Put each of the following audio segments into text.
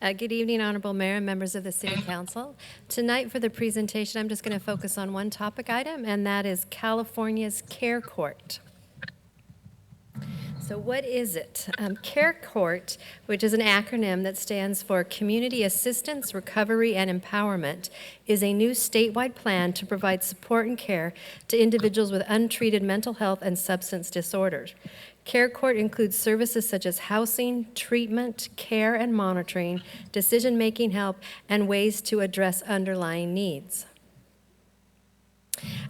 Good evening, Honorable Mayor and members of the City Council. Tonight for the presentation, I'm just going to focus on one topic item, and that is California's Care Court. So what is it? Care Court, which is an acronym that stands for Community Assistance, Recovery, and Empowerment, is a new statewide plan to provide support and care to individuals with untreated mental health and substance disorders. Care Court includes services such as housing, treatment, care and monitoring, decision-making help, and ways to address underlying needs.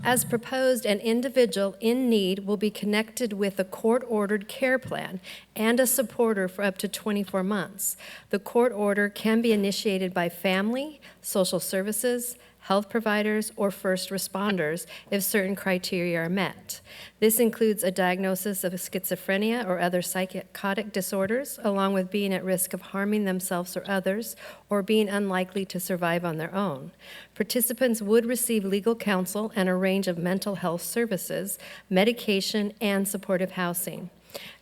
As proposed, an individual in need will be connected with a court-ordered care plan and a supporter for up to 24 months. The court order can be initiated by family, social services, health providers, or first responders if certain criteria are met. This includes a diagnosis of schizophrenia or other psychotic disorders, along with being at risk of harming themselves or others, or being unlikely to survive on their own. Participants would receive legal counsel and a range of mental health services, medication, and supportive housing.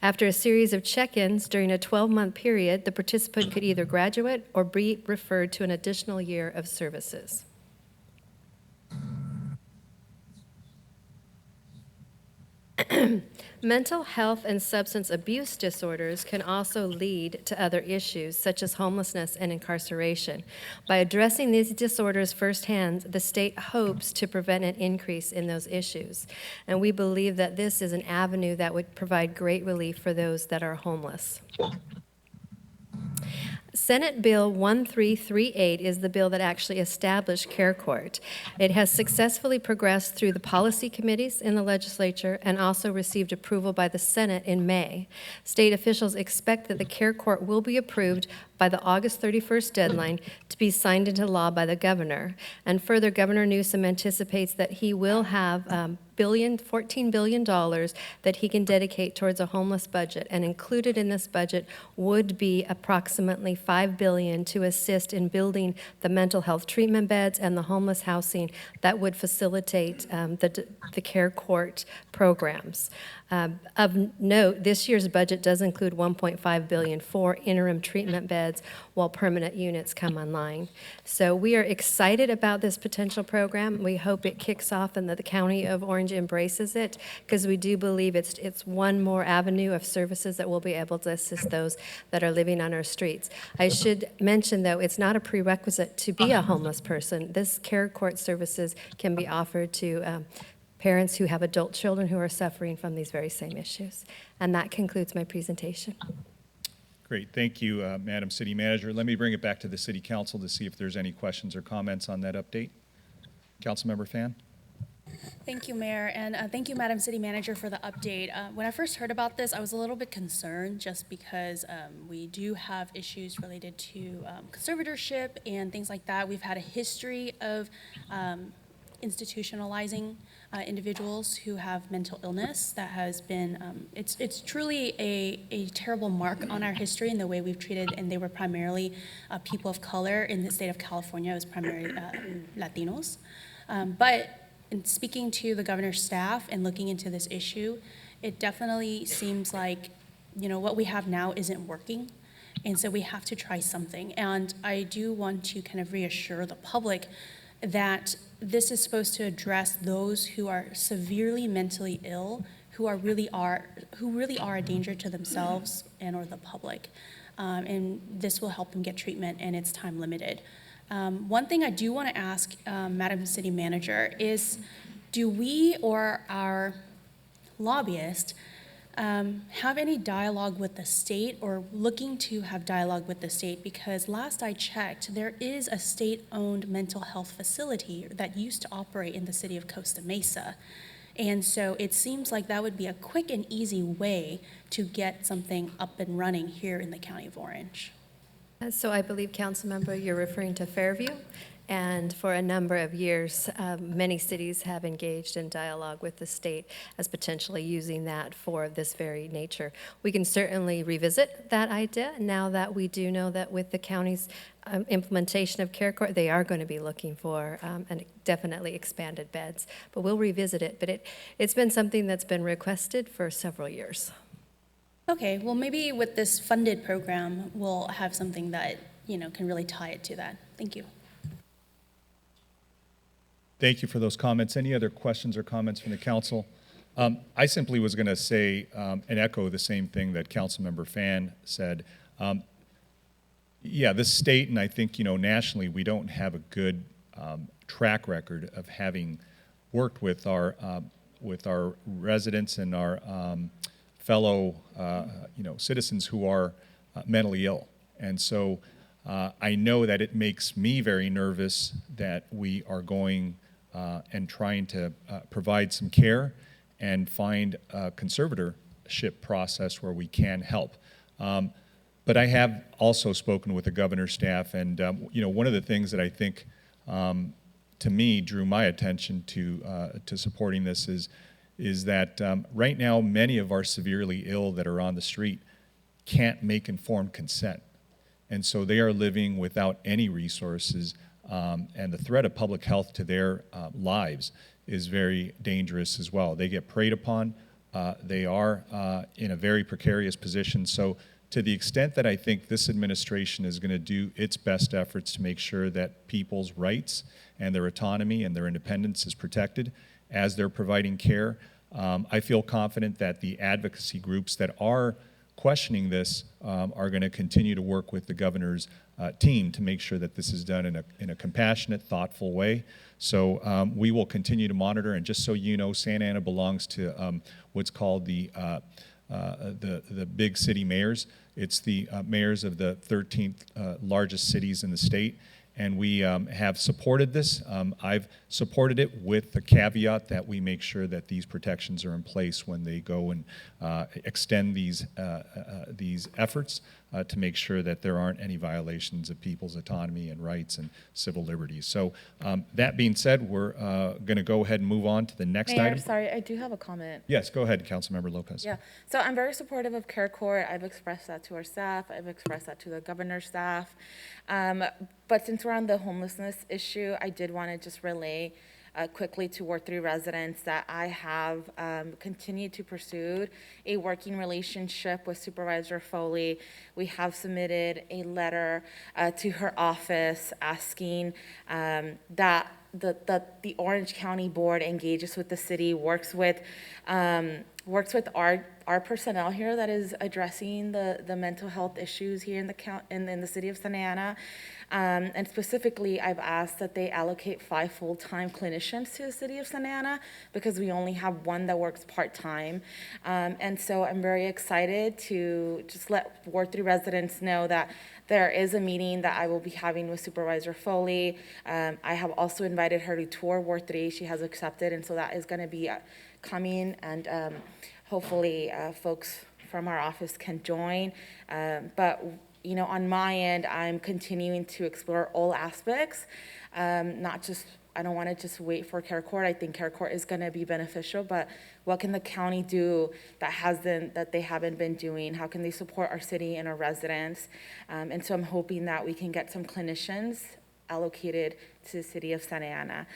After a series of check-ins during a 12-month period, the participant could either graduate or be referred to an additional year of services. Mental health and substance abuse disorders can also lead to other issues, such as homelessness and incarceration. By addressing these disorders firsthand, the state hopes to prevent an increase in those issues. And we believe that this is an avenue that would provide great relief for those that are homeless. Senate Bill 1338 is the bill that actually established Care Court. It has successfully progressed through the policy committees in the legislature and also received approval by the Senate in May. State officials expect that the Care Court will be approved by the August 31st deadline to be signed into law by the governor. And further, Governor Newsom anticipates that he will have $14 billion that he can dedicate towards a homeless budget, and included in this budget would be approximately $5 billion to assist in building the mental health treatment beds and the homeless housing that would facilitate the Care Court programs. Of note, this year's budget does include $1.5 billion for interim treatment beds while permanent units come online. So we are excited about this potential program. We hope it kicks off and that the County of Orange embraces it, because we do believe it's one more avenue of services that will be able to assist those that are living on our streets. I should mention, though, it's not a prerequisite to be a homeless person. This Care Court services can be offered to parents who have adult children who are suffering from these very same issues. And that concludes my presentation. Great, thank you, Madam City Manager. Let me bring it back to the City Council to see if there's any questions or comments on that update. Councilmember Fan? Thank you, Mayor, and thank you, Madam City Manager, for the update. When I first heard about this, I was a little bit concerned just because we do have issues related to conservatorship and things like that. We've had a history of institutionalizing individuals who have mental illness that has been, it's truly a terrible mark on our history and the way we've treated, and they were primarily people of color in the state of California. It was primarily Latinos. But in speaking to the governor's staff and looking into this issue, it definitely seems like, what we have now isn't working. And so we have to try something. And I do want to kind of reassure the public that this is supposed to address those who are severely mentally ill, who really are a danger to themselves and or the public. And this will help them get treatment, and it's time limited. One thing I do want to ask Madam City Manager is, do we or our lobbyist have any dialogue with the state, or looking to have dialogue with the state? Because last I checked, there is a state-owned mental health facility that used to operate in the city of Costa Mesa. And so it seems like that would be a quick and easy way to get something up and running here in the County of Orange. So I believe, Councilmember, you're referring to Fairview. And for a number of years, many cities have engaged in dialogue with the state as potentially using that for this very nature. We can certainly revisit that idea now that we do know that with the county's implementation of Care Court, they are going to be looking for and definitely expanded beds. But we'll revisit it. But it's been something that's been requested for several years. Okay, well, maybe with this funded program, we'll have something that can really tie it to that. Thank you. Thank you for those comments. Any other questions or comments from the council? I simply was going to say and echo the same thing that Councilmember Fan said. Yeah, this state, and I think, nationally, we don't have a good track record of having worked with our residents and our fellow, citizens who are mentally ill. And so I know that it makes me very nervous that we are going and trying to provide some care and find a conservatorship process where we can help. But I have also spoken with the governor's staff, and one of the things that I think, to me, drew my attention to supporting this is that right now many of our severely ill that are on the street can't make informed consent, and so they are living without any resources, and the threat of public health to their lives is very dangerous as well. They get preyed upon. They are in a very precarious position. So to the extent that I think this administration is going to do its best efforts to make sure that people's rights and their autonomy and their independence is protected as they're providing care, I feel confident that the advocacy groups that are questioning this are going to continue to work with the governor's team to make sure that this is done in a compassionate, thoughtful way. So we will continue to monitor. And just so you know, Santa Ana belongs to what's called the big city mayors. It's the mayors of the 13th largest cities in the state. And we have supported this. I've supported it with the caveat that we make sure that these protections are in place when they go and extend these efforts to make sure that there aren't any violations of people's autonomy and rights and civil liberties. So that being said, we're going to go ahead and move on to the next Mayor, item. sorry, I do have a comment. Yes, go ahead, Councilmember Lopez. Yeah, so I'm very supportive of Care Court. I've expressed that to our staff. I've expressed that to the governor's staff. But since we're on the homelessness issue, I did want to just relay quickly to Ward 3 residents that I have continued to pursue a working relationship with Supervisor Foley. We have submitted a letter to her office asking that the Orange County Board engages with the city, works with our personnel here that is addressing the mental health issues here in the city of Santa Ana. And specifically, I've asked that they allocate 5 full-time clinicians to the city of Santa Ana because we only have 1 that works part-time. And so I'm very excited to just let Ward 3 residents know that there is a meeting that I will be having with Supervisor Foley. I have also invited her to tour Ward 3. She has accepted, and so that is going to be coming, and hopefully folks from our office can join. But on my end, I'm continuing to explore all aspects, I don't want to just wait for Care Court. I think Care Court is going to be beneficial, but what can the county do that they haven't been doing? How can they support our city and our residents? And so I'm hoping that we can get some clinicians allocated to the city of Santa Ana.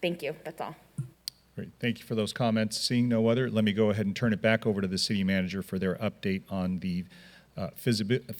Thank you, that's all. Great, thank you for those comments. Seeing no other, let me go ahead and turn it back over to the city manager for their update on the feasibility